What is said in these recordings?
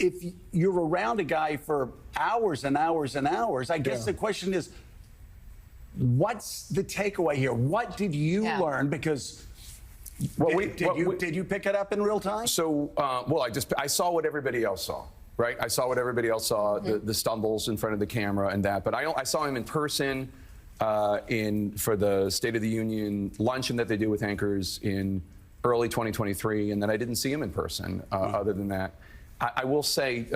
if you're around a guy for hours and hours and hours, I guess the question is, what's the takeaway here? What did you learn? Because did you pick it up in real time? So, well, I saw what everybody else saw. Right, I saw what everybody else saw, the stumbles in front of the camera and that. But I saw him in person for the State of the Union luncheon that they do with anchors in early 2023, and then I didn't see him in person. Other than that, I will say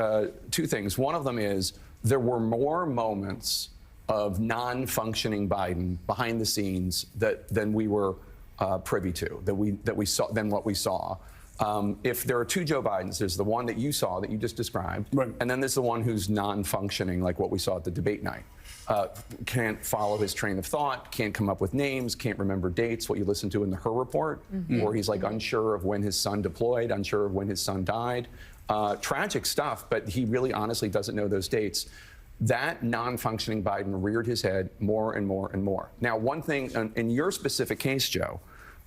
two things. One of them is there were more moments of non-functioning Biden behind the scenes than we were privy to, than what we saw. If there are two Joe Bidens, there's the one that you saw that you just described, and then there's the one who's non-functioning, like what we saw at the debate night. Can't follow his train of thought, can't come up with names, can't remember dates, what you listen to in the Her report, or he's like unsure of when his son deployed, unsure of when his son died. Tragic stuff, but he really honestly doesn't know those dates. That non-functioning Biden reared his head more and more and more. Now, one thing, in your specific case, Joe,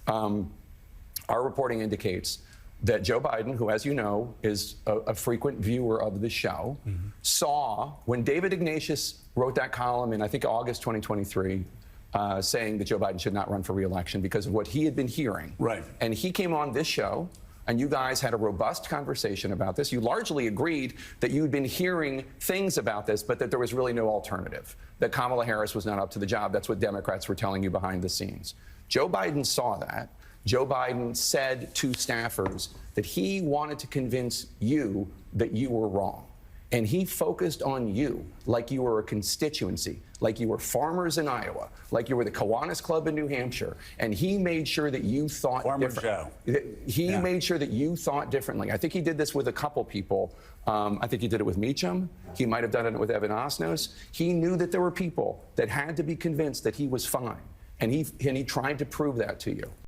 our reporting indicates that Joe Biden, who, as you know, is a frequent viewer of the show, saw when David Ignatius wrote that column in, I think, August 2023, saying that Joe Biden should not run for re-election because of what he had been hearing. Right. And he came on this show, and you guys had a robust conversation about this. You largely agreed that you'd been hearing things about this, but that there was really no alternative, that Kamala Harris was not up to the job. That's what Democrats were telling you behind the scenes. Joe Biden saw that. Joe Biden said to staffers that he wanted to convince you that you were wrong. And he focused on you like you were a constituency, like you were farmers in Iowa, like you were the Kiwanis Club in New Hampshire. And he made sure that you thought differently. He made sure that you thought differently. I think he did this with a couple people. I think he did it with Meacham. He might have done it with Evan Osnos. He knew that there were people that had to be convinced that he was fine. And he tried to prove that to you.